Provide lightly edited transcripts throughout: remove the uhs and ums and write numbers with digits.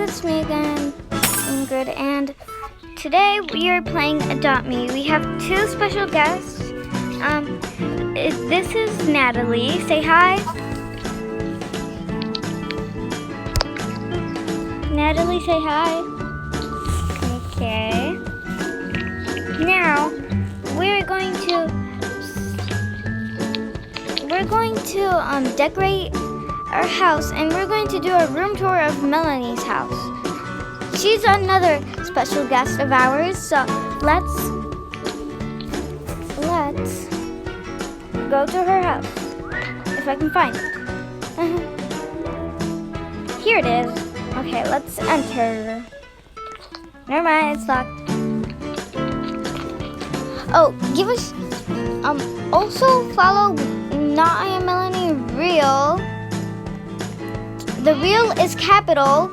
it's me again, Ingrid, and today we are playing Adopt Me. We have two special guests. This is Natalie. Say hi. Natalie, say hi. Okay. Now we're going to decorate our house, and we're going to do a room tour of Melanie's house. She's another special guest of ours, so let's go to her house, if I can find it. Here it is. Okay, let's enter. Never mind, it's locked. Oh, give us, also follow Not I Am Melanie Real. The real is capital,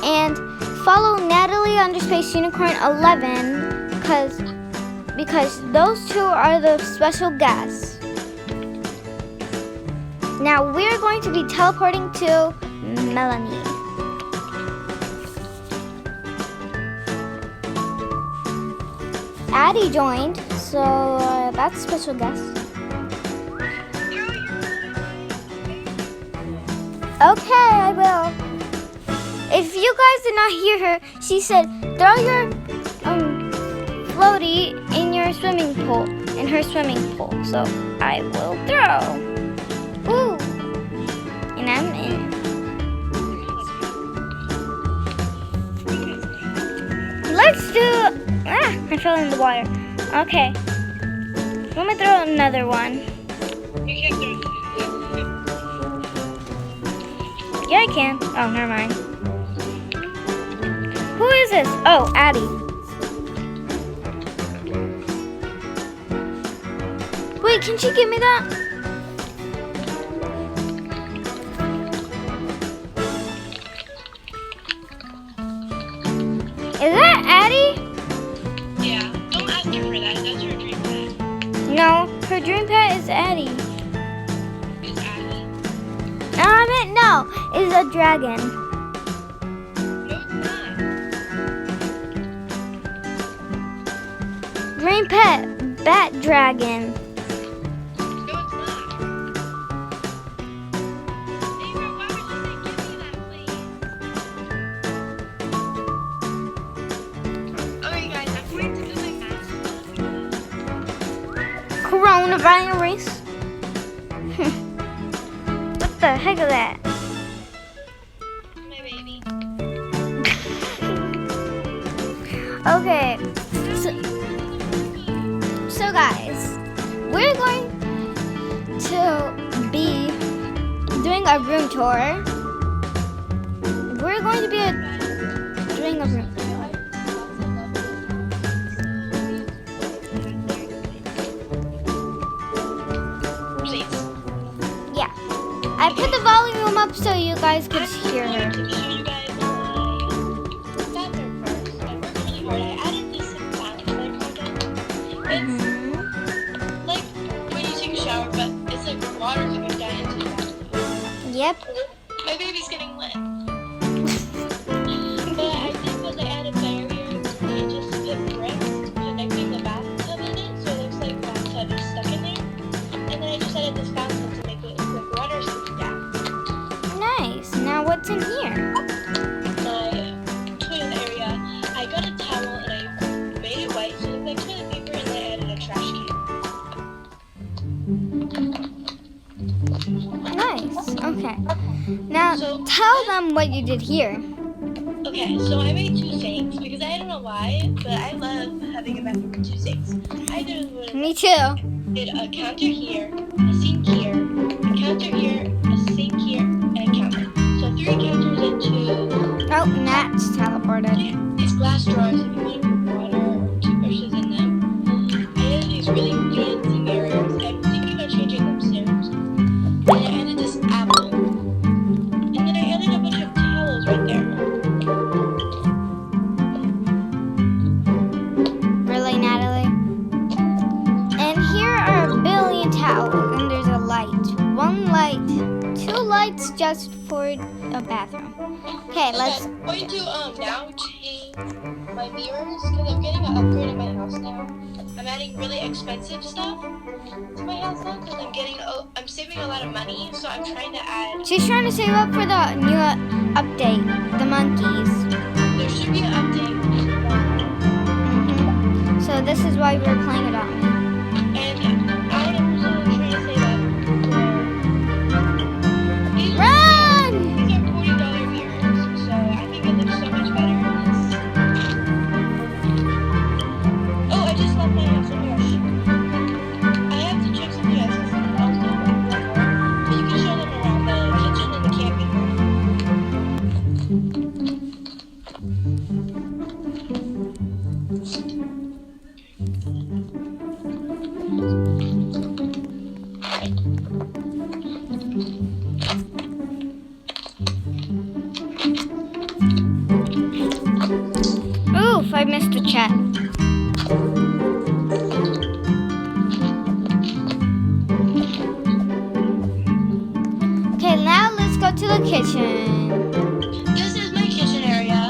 and follow Natalie _unicorn 11 because those two are the special guests. Now we're going to be teleporting to Melanie. Addie joined, so that's a special guest. Okay, I will. If you guys did not hear her, she said, throw your floaty in your swimming pool, in her swimming pool. So I will throw. Ooh. And I'm in. Let's do, I fell in the water. Okay. Let me throw another one. You can't throw it. Yeah, I can. Oh, never mind. Who is this? Oh, Addie. Wait, can she give me that? Is that Addie? Yeah, don't ask her for that. That's her dream pet. No, her dream pet is Addie. Is Abby? I meant no, it's a dragon. No, it's not. Dream pet, bat dragon. No, it's not. Ava, why would you say give me that, please? Okay, guys, I'm going to do my mask. Coronavirus. What the heck is that? My baby. Okay, so guys, we're going to be doing a room tour. We're going to be doing a room. Yeah, I put the volume up so you guys could hear her. To show you guys my bathroom first. I worked really hard. I added this fountain project. It's like when you take a shower, but it's like water coming down into the bathroom. Yep. My baby's getting wet. What I did was I added barriers and just put bricks connecting the bathtub in it, so it looks like the bathtub is stuck in there. And then I just added this fountain to make it look like water slipping down. Nice. Now what's in here? My toilet area, I got a towel and I made it white so it looked like toilet paper, and then I added a trash can. Nice. Okay. Now So- tell them what you did here. Okay, so I made two sinks because I don't know why, but I love having a bathroom with two sinks. I did Me too. a counter here, a sink here, a counter here, a sink here, and a counter. So 3 counters and 2 Oh, Nat's teleported. these glass drawers if you want to put water or toothbrushes in them. I added these really fancy mirrors. I'm thinking about changing them soon. And I added this apple. And then I added a bunch of towels right there. Really, Natalie? And here are a billion towels, and there's a light. 1 light, 2 lights just for a bath. bathroom. Okay, let's. I'm going to now change my mirrors because I'm getting an upgrade in my house now. I'm adding really expensive stuff to my house now because I'm saving a lot of money, so I'm trying to add. She's trying to save up for the new update, the monkeys. There should be an update. So this is why we're playing it on me. And I am also trying to save up for these. Run! These are $40 mirrors, so I think it looks so much better in this. Oh, I just left my house. Oh my gosh. I have to check something else. I'll do one more. But you can show them around the kitchen and the camping room. Oof, I missed the chat. Okay, now let's go to the kitchen. This is my kitchen area.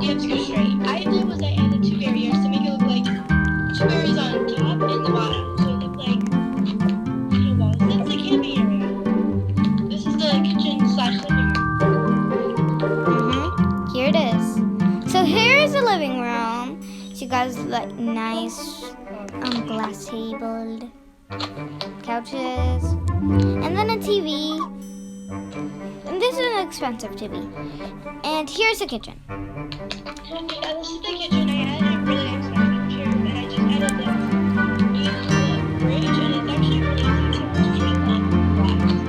You have to go straight. I did was I added 2 barriers to make it look like 2 barriers on top and the bottom. So it looked like 2 walls. That's the camping area. This is the kitchen / living room. Here it is. So here's the living room. She got like nice glass tabled couches, and then a TV. And this is an expensive TV. And here's the kitchen. Yeah, this is the kitchen. I added a really expensive chair, and I just added the fridge, and it's actually really detailed. It's just like glass.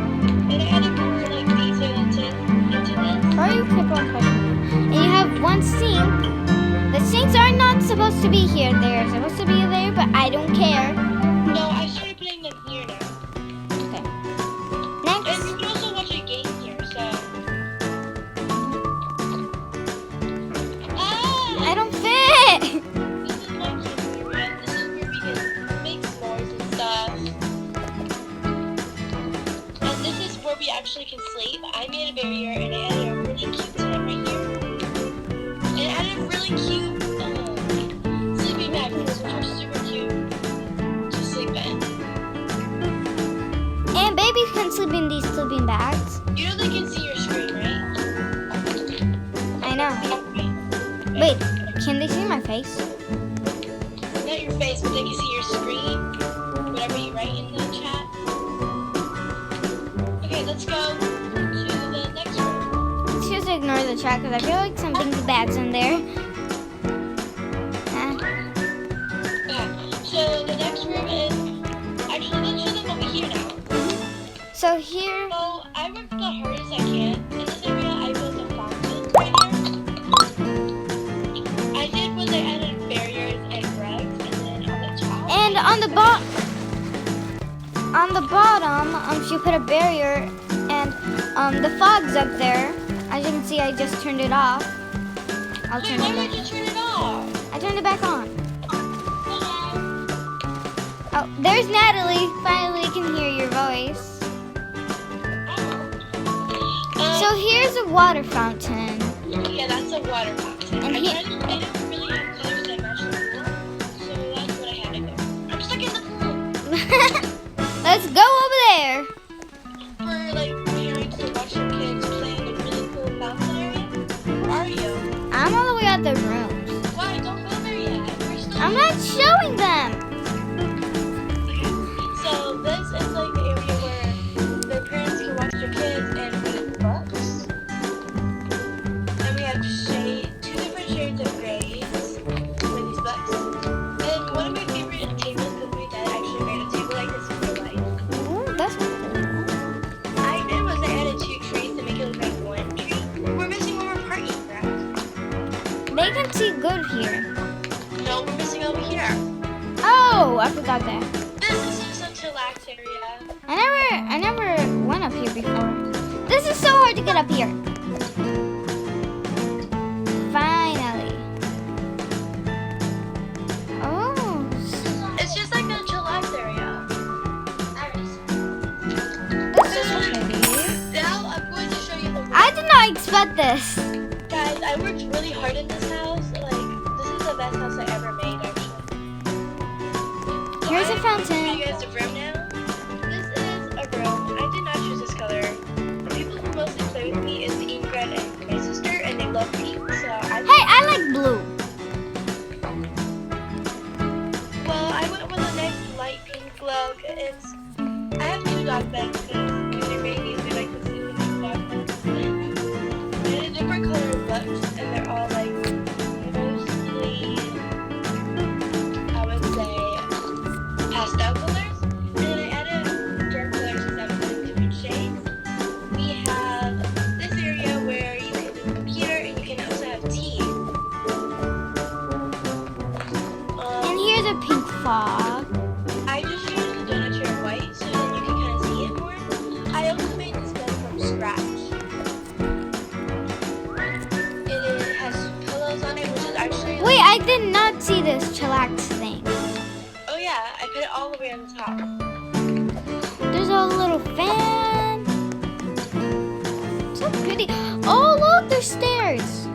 And I added more like detail into this. Or you keep on pushing it. And you have one sink. The sinks are not supposed to be here. They're supposed to be there, but I don't care. No, I started putting them here now. Okay. And Next. you can also watch a game here, so. I don't fit. This is my kitchen area. This is where we can make s'mores and stuff. And this is where we actually can sleep. I made a barrier and I added a really cute tent right here. And I added a really cute sleeping bag, which are super cute to sleep in. And babies can sleep in these sleeping bags. You know they can see your screen, right? I know. Right. Wait, can they see my face? Not your face, but they can see your screen. Whatever you write in the chat. Okay, let's go to the next room. Let's just ignore the chat because I feel like something's bad's in there. Yeah. So the next room is actually let's show them over here now. So here, So I worked the hardest I can. In this area, I built a fountain right here. I did was I added barriers and rugs, and then on the top. and on the bottom, she put a barrier, and the fog's up there. As you can see, I just turned it off. I'll Wait, turn why it would back. you turn it off? I turned it back on. Hello. Oh, there's Natalie. Finally, can hear your voice. So here's a water fountain. Yeah, that's a water fountain. And I he- tried to make it really have colors that match the pool, so that's what I had to go. I'm stuck in the pool. Let's go over there. For like parents to watch their kids play in the really cool fountain area. Where are you? I'm all the way at the rooms. Why? Don't go there yet. We're still. I'm not showing them. So this is like the area where the parents can watch their kids and read books. And we have 2 different shades of grays for these books. And one of my favorite tables because my dad actually made a table like this in real life. Ooh, that's cool. I did was I added 2 trees to make it look like 1 tree. We're missing one more part, Ethan. They can see good here. No, we're missing over here. Oh, I forgot that. This is just a chillax area. I never went up here before. This is so hard to get up here. Finally. Oh. It's just like a chillax area. This is pretty. Now I'm going to show you the I did not expect this. Guys, I worked really hard in this house. Like, this is the best house I ever made, actually. Here's a I'm fountain. going to show you guys the room now. This is a room. I did not choose this color. The people who mostly play with me is Ingrid and my sister, and they love pink. So Hey, I like blue. Well, I went with a nice light pink look. I have 2 dog beds because when they're babies, they like to sleep in these dog beds. They're different color books, and they're all like mostly, I would say, pastel colors. And then I added dark colors because I was doing different shades. We have this area where you can do computer and you can also have tea. And here's a pink fog. I just used the donut chair white so then you can kind of see it more. I also made this bed from scratch. It has pillows on it, which is actually... Wait, I did not see this chillax thing. Oh yeah, I put it all the way on the top. There's a little fan. So pretty. Oh, look, there's stairs.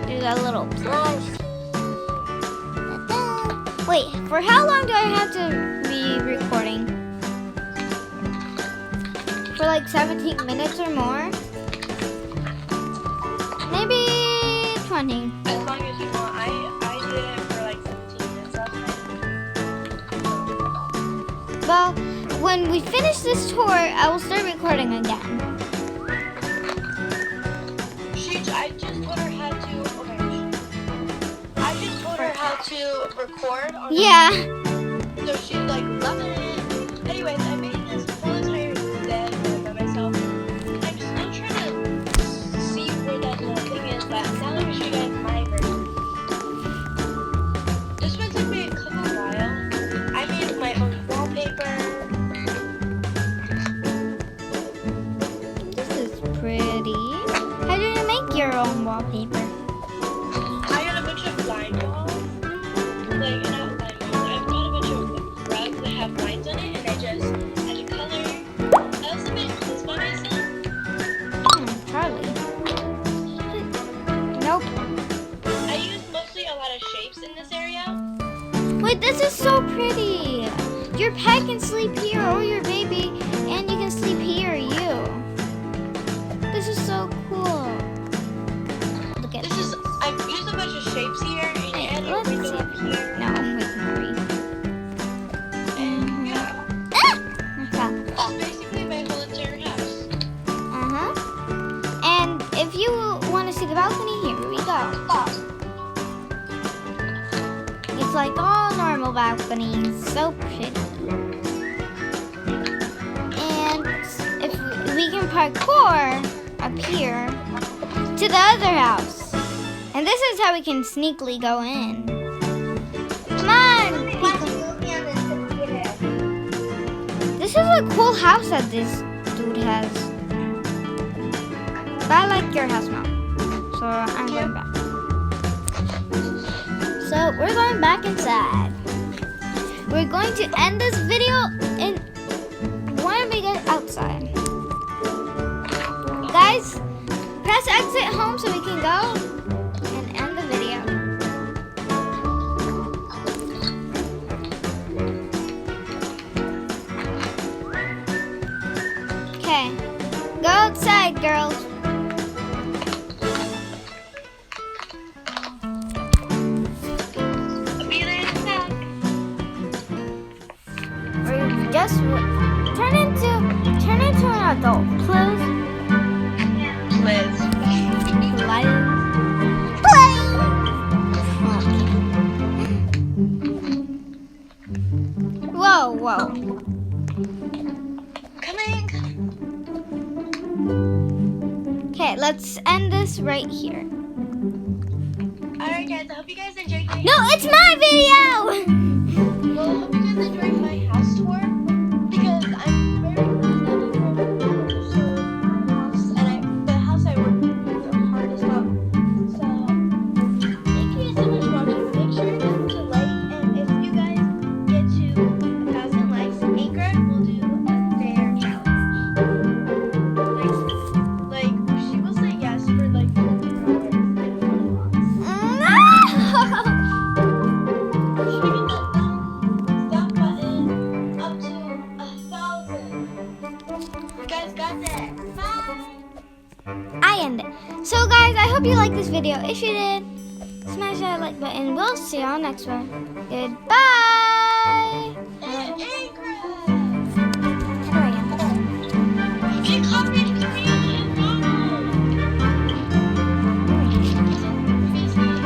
There's a little plush. Wait, for how long do I have to be recording? For like 17 minutes or more? Maybe 20. As long as you want. I did it for like 17 minutes last night. Well, when we finish this tour, I will start recording again. I just told her how to... Oh my gosh. I just told her how to record on Yeah. So she's like loving it. Anyways, I made this whole entire bed by myself. I'm still trying to see where that little thing is, but now let me show you guys my version. This one took me a couple while. I made my own wallpaper. This is pretty. How do you make your own wallpaper? I got a bunch of line walls. Like, not line walls. I've got a bunch of rugs that have lines on it, and I just had to color. I also made this by myself. Charlie. Nope. I used mostly a lot of shapes in this area. Wait, this is so pretty. Your pet can sleep here, or your baby, and you can sleep here, you. This is so cool. Look at this. I've used a bunch of shapes here, and I added a Let's window see. up here. No, wait, Mary. And yeah, Okay. that's basically my whole entire house. Uh-huh. And if you want to see the balcony, here we go. It's like all normal balconies. So pretty. And if we can parkour up here to the other house. And this is how we can sneakily go in. Come on, people. This is a cool house that this dude has. But I like your house, Mom. So I'm going back. So we're going back inside. We're going to end this video in when we get outside. Guys, press exit home so we can go and end the video. Okay, go outside, girls. I'll be there in a sec. Or just turn into an adult, please. Liz. Whoa. Coming. Okay, let's end this right here. Alright guys, I hope you guys enjoyed my No, it's my video! Well, I hope you guys enjoyed my house tour because I'm very glad that you were able to show my house and the house I worked in was hard as well. So thank you guys so much for watching. Make sure to like, and if you guys get to 1,000 likes, Anchor will do a fair challenge. So guys, I hope you liked this video. If you did, smash that like button. We'll see y'all next one. Goodbye.